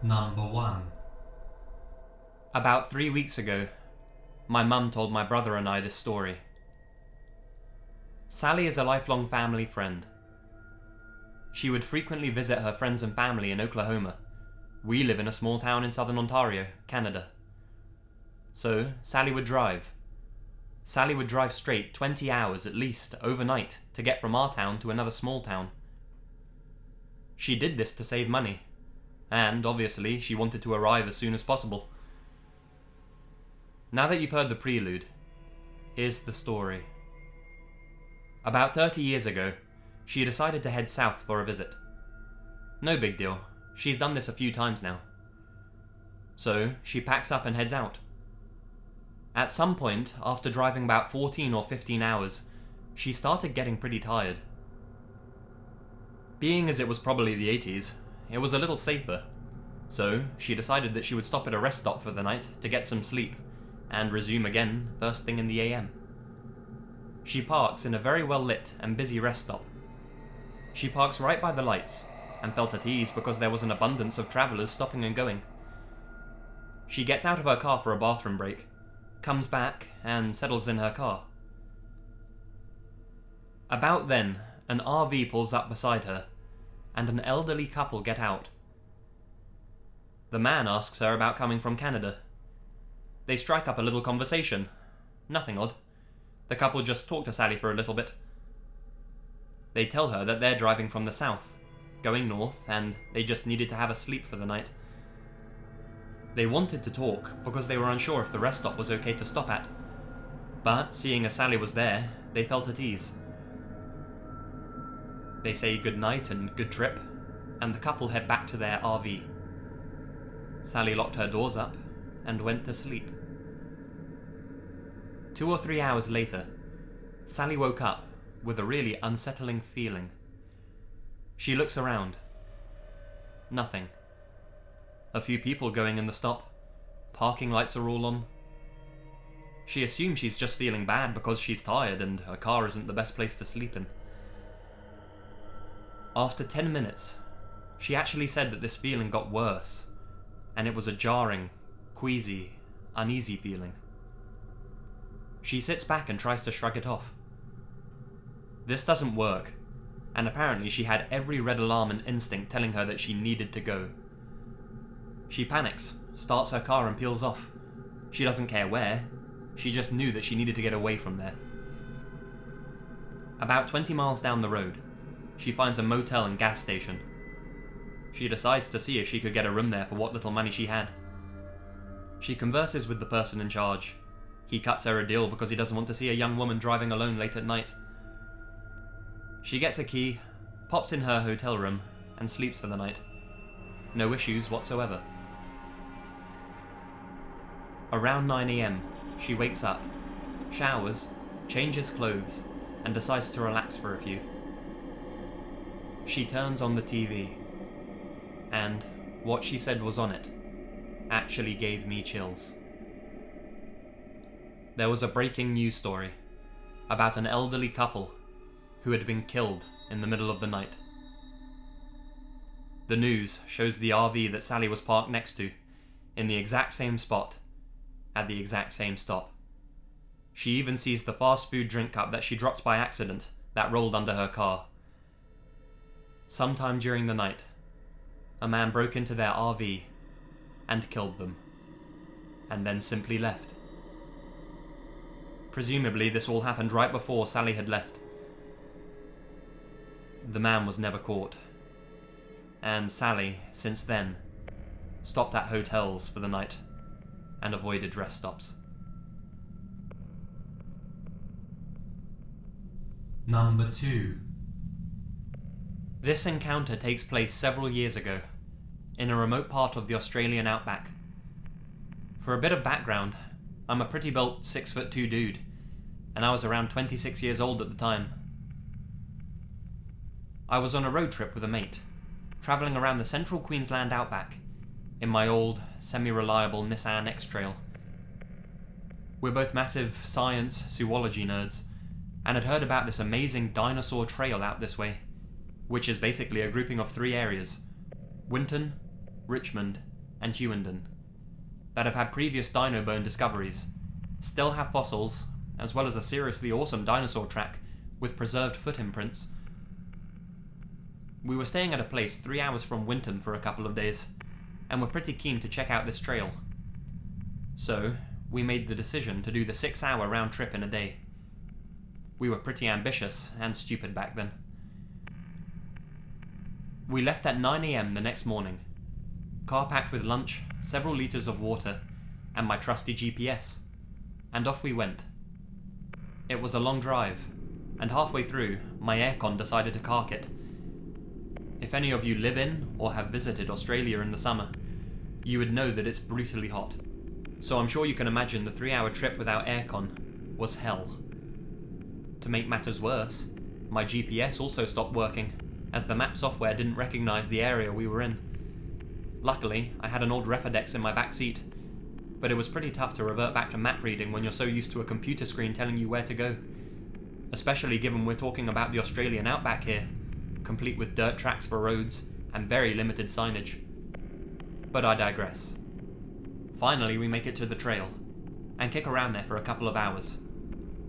Number 1. About 3 weeks ago, my mum told my brother and I this story. Sally is a lifelong family friend. She would frequently visit her friends and family in Oklahoma. We live in a small town in southern Ontario, Canada. So, Sally would drive. Sally would drive straight 20 hours at least overnight to get from our town to another small town. She did this to save money, and obviously she wanted to arrive as soon as possible. Now that you've heard the prelude, here's the story. About 30 years ago, she decided to head south for a visit. No big deal, she's done this a few times now. So, she packs up and heads out. At some point, after driving about 14 or 15 hours, she started getting pretty tired. Being as it was probably the 80s, it was a little safer. So, she decided that she would stop at a rest stop for the night to get some sleep, and resume again first thing in the AM. She parks in a very well lit and busy rest stop. She parks right by the lights, and felt at ease because there was an abundance of travellers stopping and going. She gets out of her car for a bathroom break, comes back, and settles in her car. About then, an RV pulls up beside her, and an elderly couple get out. The man asks her about coming from Canada. They strike up a little conversation. Nothing odd. The couple just talk to Sally for a little bit. They tell her that they're driving from the south, going north, and they just needed to have a sleep for the night. They wanted to talk because they were unsure if the rest stop was okay to stop at, but seeing as Sally was there, they felt at ease. They say good night and good trip, and the couple head back to their RV. Sally locked her doors up and went to sleep. 2 or 3 hours later, Sally woke up with a really unsettling feeling. She looks around. Nothing. A few people going in the stop. Parking lights are all on. She assumes she's just feeling bad because she's tired and her car isn't the best place to sleep in. After 10 minutes, she actually said that this feeling got worse, and it was a jarring, queasy, uneasy feeling. She sits back and tries to shrug it off. This doesn't work, and apparently she had every red alarm and instinct telling her that she needed to go. She panics, starts her car and peels off. She doesn't care where, she just knew that she needed to get away from there. About 20 miles down the road, she finds a motel and gas station. She decides to see if she could get a room there for what little money she had. She converses with the person in charge. He cuts her a deal because he doesn't want to see a young woman driving alone late at night. She gets a key, pops in her hotel room, and sleeps for the night. No issues whatsoever. Around 9 AM, she wakes up, showers, changes clothes, and decides to relax for a few. She turns on the TV, and what she said was on it actually gave me chills. There was a breaking news story about an elderly couple who had been killed in the middle of the night. The news shows the RV that Sally was parked next to, in the exact same spot, at the exact same stop. She even sees the fast food drink cup that she dropped by accident that rolled under her car. Sometime during the night, a man broke into their RV and killed them, and then simply left. Presumably this all happened right before Sally had left. The man was never caught, and Sally, since then, stopped at hotels for the night and avoided rest stops. Number 2. This encounter takes place several years ago, in a remote part of the Australian outback. For a bit of background, I'm a pretty built 6'2" dude, and I was around 26 years old at the time. I was on a road trip with a mate, travelling around the central Queensland outback, in my old, semi-reliable Nissan X-Trail. We're both massive science, zoology nerds, and had heard about this amazing dinosaur trail out this way, which is basically a grouping of 3 areas: Winton, Richmond, and Hewenden, that have had previous dino bone discoveries, still have fossils, as well as a seriously awesome dinosaur track with preserved foot imprints. We were staying at a place 3 hours from Winton for a couple of days, and were pretty keen to check out this trail. So, we made the decision to do the 6-hour round trip in a day. We were pretty ambitious and stupid back then. We left at 9 AM the next morning, car packed with lunch, several litres of water, and my trusty GPS, and off we went. It was a long drive, and halfway through, my aircon decided to cark it. If any of you live in or have visited Australia in the summer, you would know that it's brutally hot, so I'm sure you can imagine the 3-hour trip without aircon was hell. To make matters worse, my GPS also stopped working, as the map software didn't recognise the area we were in. Luckily, I had an old Refidex in my back seat, but it was pretty tough to revert back to map reading when you're so used to a computer screen telling you where to go, especially given we're talking about the Australian outback here, complete with dirt tracks for roads and very limited signage. But I digress. Finally, we make it to the trail, and kick around there for a couple of hours.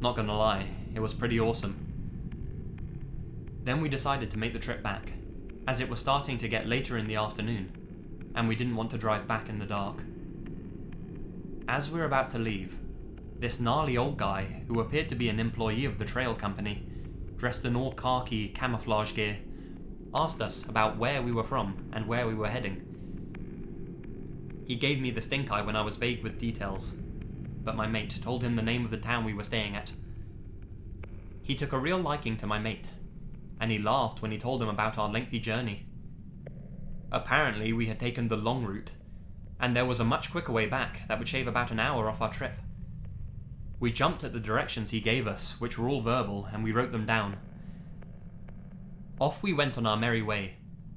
Not gonna lie, it was pretty awesome. Then we decided to make the trip back, as it was starting to get later in the afternoon, and we didn't want to drive back in the dark. As we were about to leave, this gnarly old guy, who appeared to be an employee of the trail company, dressed in all khaki camouflage gear, asked us about where we were from and where we were heading. He gave me the stink eye when I was vague with details, but my mate told him the name of the town we were staying at. He took a real liking to my mate, and he laughed when he told him about our lengthy journey. Apparently we had taken the long route, and there was a much quicker way back that would shave about an hour off our trip. We jumped at the directions he gave us, which were all verbal, and we wrote them down. Off we went on our merry way,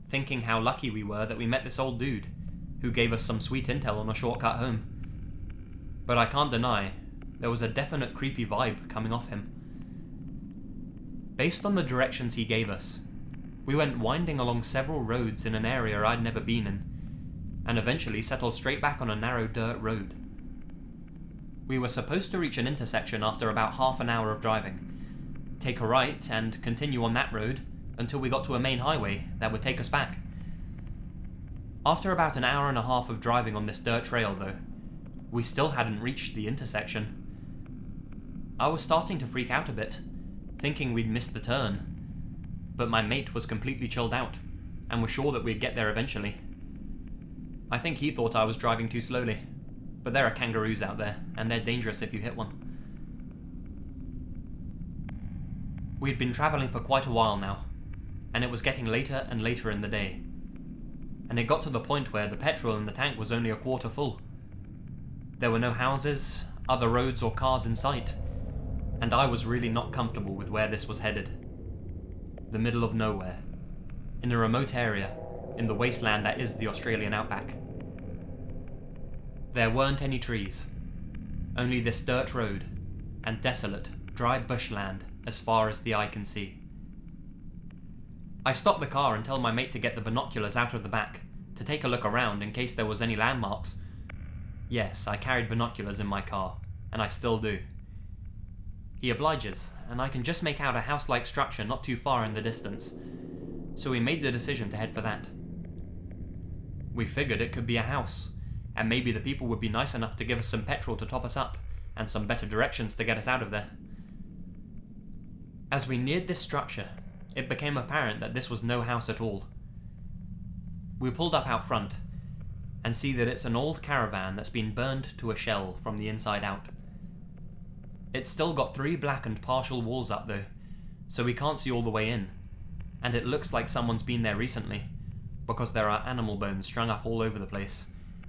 thinking how lucky we were that we met this old dude, who gave us some sweet intel on a shortcut home. But I can't deny, there was a definite creepy vibe coming off him. Based on the directions he gave us, we went winding along several roads in an area I'd never been in, and eventually settled straight back on a narrow dirt road. We were supposed to reach an intersection after about half an hour of driving, take a right and continue on that road until we got to a main highway that would take us back. After about an hour and a half of driving on this dirt trail though, we still hadn't reached the intersection. I was starting to freak out a bit, thinking we'd missed the turn, but my mate was completely chilled out, and was sure that we'd get there eventually. I think he thought I was driving too slowly, but there are kangaroos out there, and they're dangerous if you hit one. We'd been travelling for quite a while now, and it was getting later and later in the day, and it got to the point where the petrol in the tank was only a quarter full. There were no houses, other roads or cars in sight, and I was really not comfortable with where this was headed. The middle of nowhere, in a remote area, in the wasteland that is the Australian outback. There weren't any trees, only this dirt road, and desolate, dry bushland as far as the eye can see. I stopped the car and told my mate to get the binoculars out of the back, to take a look around in case there was any landmarks. Yes, I carried binoculars in my car, and I still do. He obliges, and I can just make out a house-like structure not too far in the distance, so we made the decision to head for that. We figured it could be a house, and maybe the people would be nice enough to give us some petrol to top us up, and some better directions to get us out of there. As we neared this structure, it became apparent that this was no house at all. We pulled up out front, and see that it's an old caravan that's been burned to a shell from the inside out. It's still got 3 blackened partial walls up though, so we can't see all the way in, and it looks like someone's been there recently, because there are animal bones strung up all over the place,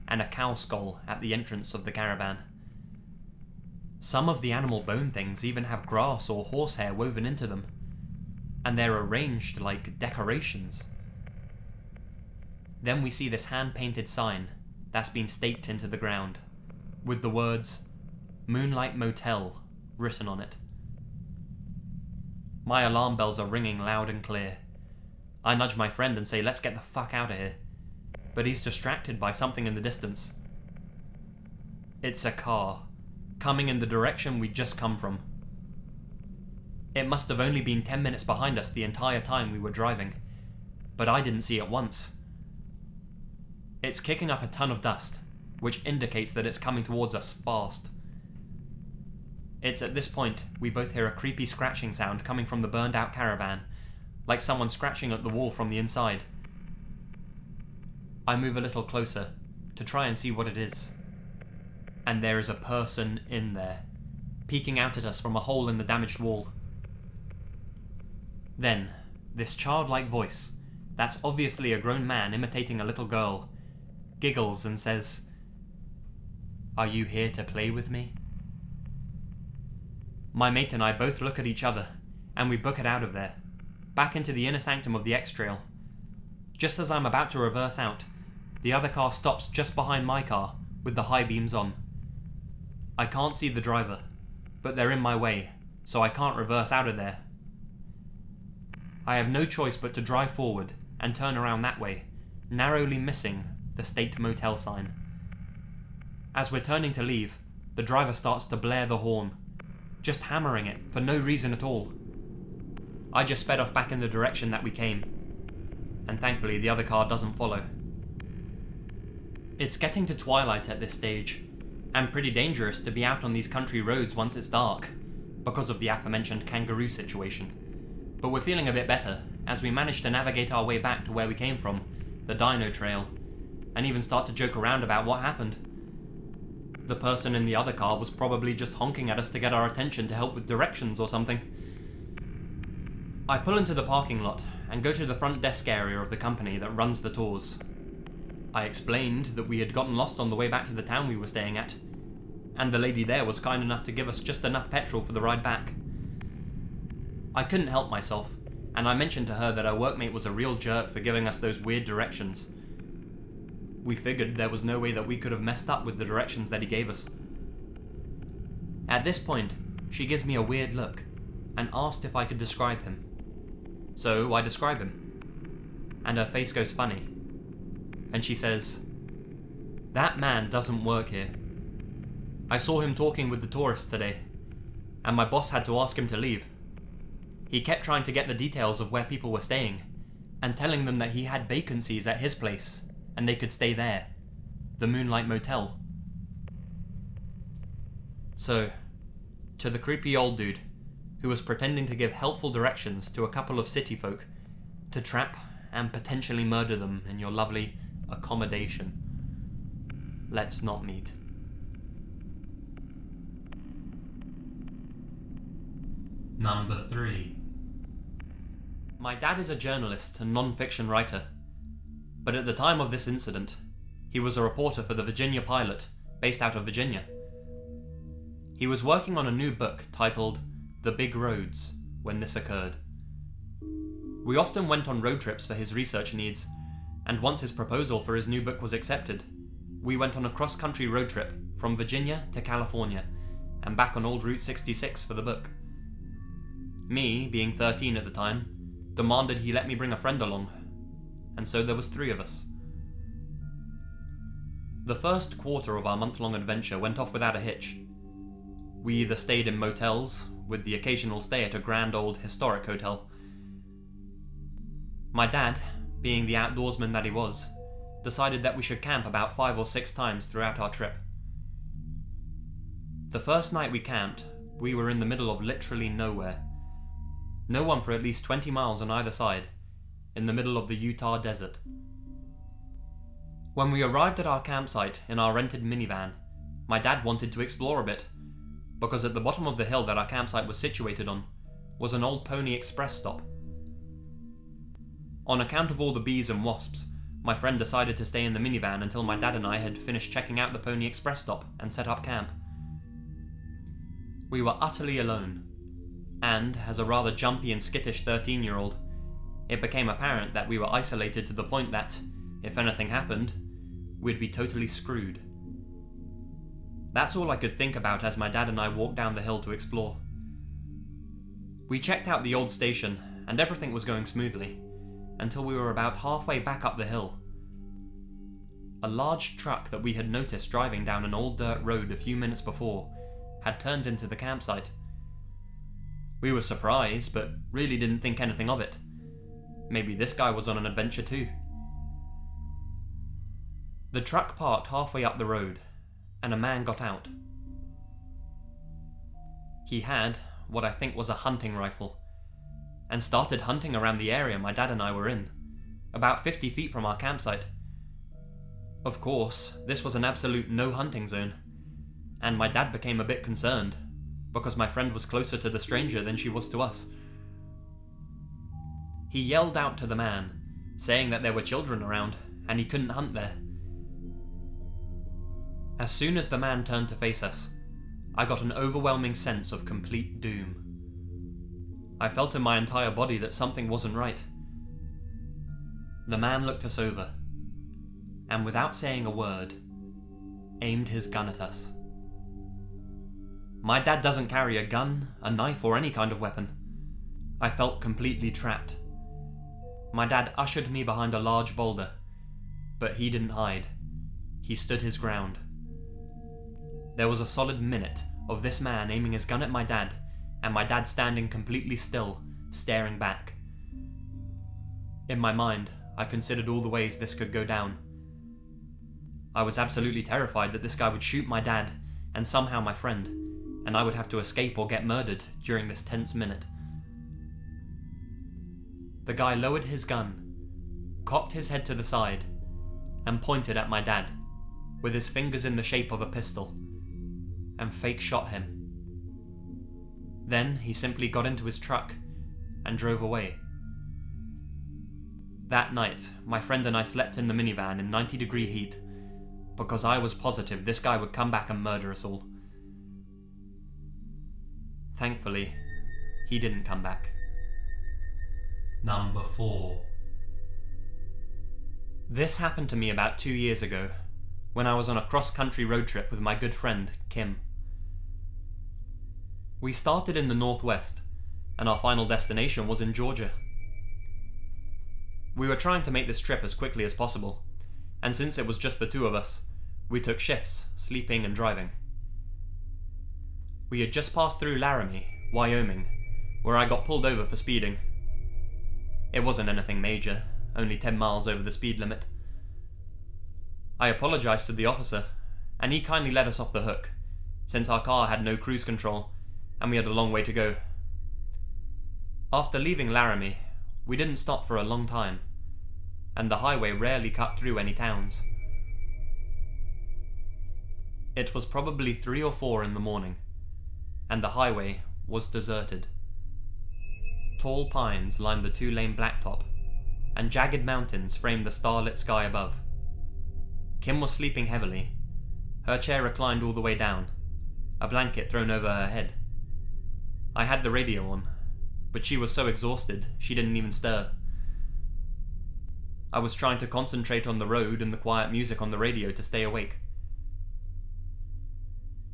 and a cow skull at the entrance of the caravan. Some of the animal bone things even have grass or horsehair woven into them, and they're arranged like decorations. Then we see this hand-painted sign that's been staked into the ground, with the words, "Moonlight Motel," written on it. My alarm bells are ringing loud and clear. I nudge my friend and say, let's get the fuck out of here. but he's distracted by something in the distance. It's a car, coming in the direction we'd just come from. It must have only been 10 minutes behind us the entire time we were driving, but I didn't see it once. It's kicking up a ton of dust, which indicates that it's coming towards us fast. It's at this point we both hear a creepy scratching sound coming from the burned out caravan, like someone scratching at the wall from the inside. I move a little closer to try and see what it is. And there is a person in there, peeking out at us from a hole in the damaged wall. Then, this childlike voice, that's obviously a grown man imitating a little girl, giggles and says, "Are you here to play with me?" My mate and I both look at each other, and we book it out of there, back into the inner sanctum of the X-Trail. Just as I'm about to reverse out, the other car stops just behind my car, with the high beams on. I can't see the driver, but they're in my way, so I can't reverse out of there. I have no choice but to drive forward and turn around that way, narrowly missing the State Motel sign. As we're turning to leave, the driver starts to blare the horn, just hammering it for no reason at all. I just sped off back in the direction that we came, and thankfully the other car doesn't follow. It's getting to twilight at this stage, and pretty dangerous to be out on these country roads once it's dark, because of the aforementioned kangaroo situation. But we're feeling a bit better, as we manage to navigate our way back to where we came from, the Dino Trail, and even start to joke around about what happened. The person in the other car was probably just honking at us to get our attention to help with directions or something. I pull into the parking lot and go to the front desk area of the company that runs the tours. I explained that we had gotten lost on the way back to the town we were staying at, and the lady there was kind enough to give us just enough petrol for the ride back. I couldn't help myself, and I mentioned to her that our workmate was a real jerk for giving us those weird directions. We figured there was no way that we could have messed up with the directions that he gave us. At this point, she gives me a weird look, and asked if I could describe him. So I describe him, and her face goes funny, and she says, "That man doesn't work here. I saw him talking with the tourists today, and my boss had to ask him to leave. He kept trying to get the details of where people were staying, and telling them that he had vacancies at his place, and they could stay there, the Moonlight Motel." So, to the creepy old dude, who was pretending to give helpful directions to a couple of city folk to trap and potentially murder them in your lovely accommodation, let's not meet. Number 3. My dad is a journalist and non-fiction writer, but at the time of this incident, he was a reporter for the Virginia Pilot, based out of Virginia. He was working on a new book titled The Big Roads when this occurred. We often went on road trips for his research needs, and once his proposal for his new book was accepted, we went on a cross-country road trip from Virginia to California, and back on old Route 66 for the book. Me, being 13 at the time, demanded he let me bring a friend along, and so there was 3 of us. The first quarter of our month-long adventure went off without a hitch. We either stayed in motels, with the occasional stay at a grand old historic hotel. My dad, being the outdoorsman that he was, decided that we should camp about 5 or 6 times throughout our trip. The first night we camped, we were in the middle of literally nowhere. No one for at least 20 miles on either side, in the middle of the Utah desert. When we arrived at our campsite in our rented minivan, my dad wanted to explore a bit, because at the bottom of the hill that our campsite was situated on was an old Pony Express stop. On account of all the bees and wasps, my friend decided to stay in the minivan until my dad and I had finished checking out the Pony Express stop and set up camp. We were utterly alone, and as a rather jumpy and skittish 13-year-old, it became apparent that we were isolated to the point that, if anything happened, we'd be totally screwed. That's all I could think about as my dad and I walked down the hill to explore. We checked out the old station, and everything was going smoothly, until we were about halfway back up the hill. a large truck that we had noticed driving down an old dirt road a few minutes before had turned into the campsite. We were surprised, but really didn't think anything of it. Maybe this guy was on an adventure too. The truck parked halfway up the road, and a man got out. He had what I think was a hunting rifle, and started hunting around the area my dad and I were in, about 50 feet from our campsite. Of course, this was an absolute no hunting zone, and my dad became a bit concerned, because my friend was closer to the stranger than she was to us. He yelled out to the man, saying that there were children around, and he couldn't hunt there. As soon as the man turned to face us, I got an overwhelming sense of complete doom. I felt in my entire body that something wasn't right. The man looked us over, and without saying a word, aimed his gun at us. My dad doesn't carry a gun, a knife, or any kind of weapon. I felt completely trapped. My dad ushered me behind a large boulder, but he didn't hide. He stood his ground. There was a solid minute of this man aiming his gun at my dad, and my dad standing completely still, staring back. In my mind, I considered all the ways this could go down. I was absolutely terrified that this guy would shoot my dad, and somehow my friend, and I would have to escape or get murdered during this tense minute. The guy lowered his gun, cocked his head to the side, and pointed at my dad, with his fingers in the shape of a pistol, and fake shot him. Then he simply got into his truck and drove away. That night, my friend and I slept in the minivan in 90-degree heat, because I was positive this guy would come back and murder us all. Thankfully, he didn't come back. Number 4. This happened to me about 2 years ago, when I was on a cross-country road trip with my good friend, Kim. We started in the northwest, and our final destination was in Georgia. We were trying to make this trip as quickly as possible, and since it was just the two of us, we took shifts, sleeping and driving. We had just passed through Laramie, Wyoming, where I got pulled over for speeding. It wasn't anything major, only 10 miles over the speed limit. I apologized to the officer, and he kindly let us off the hook, since our car had no cruise control, and we had a long way to go. After leaving Laramie, we didn't stop for a long time, and the highway rarely cut through any towns. It was probably 3 or 4 in the morning, and the highway was deserted. Tall pines lined the 2-lane blacktop, and jagged mountains framed the starlit sky above. Kim was sleeping heavily, her chair reclined all the way down, a blanket thrown over her head. I had the radio on, but she was so exhausted she didn't even stir. I was trying to concentrate on the road and the quiet music on the radio to stay awake.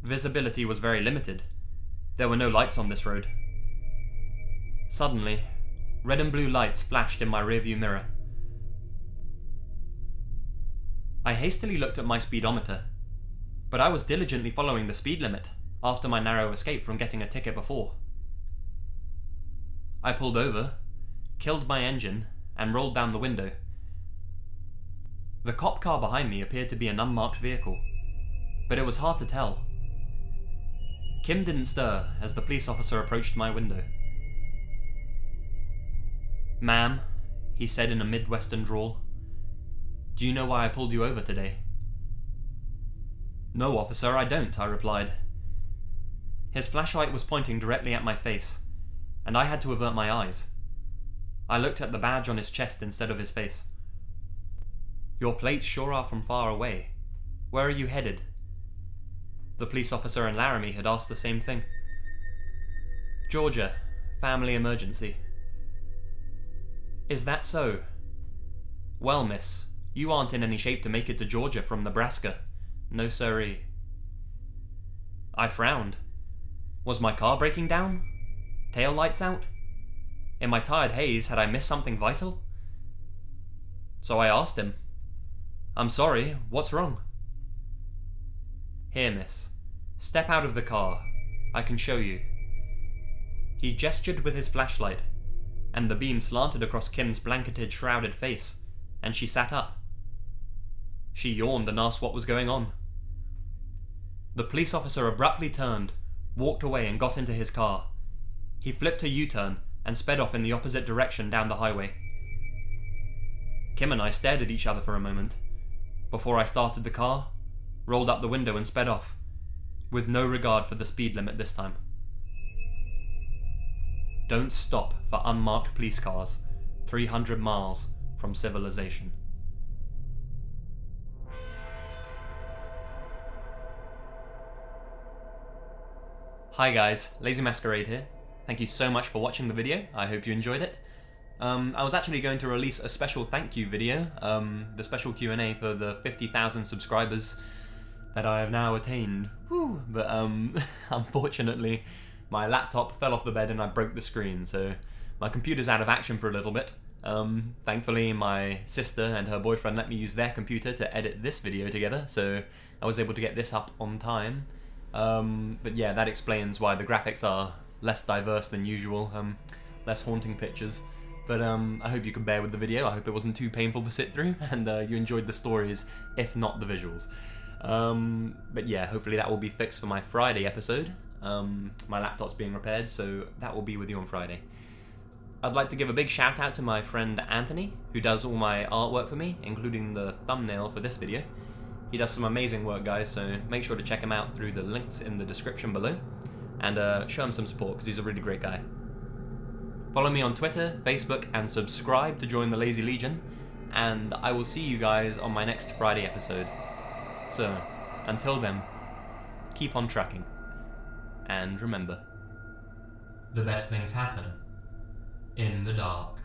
Visibility was very limited. There were no lights on this road. Suddenly, red and blue lights flashed in my rearview mirror. I hastily looked at my speedometer, but I was diligently following the speed limit after my narrow escape from getting a ticket before. I pulled over, killed my engine, and rolled down the window. The cop car behind me appeared to be an unmarked vehicle, but it was hard to tell. Kim didn't stir as the police officer approached my window. "Ma'am," he said in a Midwestern drawl, "do you know why I pulled you over today?" "No, officer, I don't," I replied. His flashlight was pointing directly at my face, and I had to avert my eyes. I looked at the badge on his chest instead of his face. "Your plates sure are from far away. Where are you headed?" The police officer in Laramie had asked the same thing. "Georgia, family emergency." "Is that so? Well, miss, you aren't in any shape to make it to Georgia from Nebraska. No siree." I frowned. Was my car breaking down? Tail lights out? In my tired haze, had I missed something vital? So I asked him, I'm sorry, what's wrong? Here, miss. Step out of the car. I can show you. He gestured with his flashlight, and the beam slanted across Kim's blanketed, shrouded face, and she sat up. She yawned and asked what was going on. The police officer abruptly turned, walked away and got into his car. He flipped a U-turn and sped off in the opposite direction down the highway. Kim and I stared at each other for a moment, before I started the car, rolled up the window and sped off, with no regard for the speed limit this time. Don't stop for unmarked police cars 300 miles from civilization. Hi guys, Lazy Masquerade here. Thank you so much for watching the video, I hope you enjoyed it. I was actually going to release a special thank you video, the special Q&A for the 50,000 subscribers that I have now attained. Woo! But unfortunately, my laptop fell off the bed and I broke the screen, so my computer's out of action for a little bit. Thankfully, my sister and her boyfriend let me use their computer to edit this video together, so I was able to get this up on time. But yeah, that explains why the graphics are less diverse than usual, less haunting pictures. But I hope you could bear with the video. I hope it wasn't too painful to sit through, and you enjoyed the stories, if not the visuals. But yeah, hopefully that will be fixed for my Friday episode. My laptop's being repaired, so that will be with you on Friday. I'd like to give a big shout out to my friend Anthony, who does all my artwork for me, including the thumbnail for this video. He does some amazing work, guys, so make sure to check him out through the links in the description below, and show him some support, because he's a really great guy. Follow me on Twitter, Facebook, and subscribe to join the Lazy Legion, and I will see you guys on my next Friday episode. So, until then, keep on tracking, and remember, The best things happen in the dark.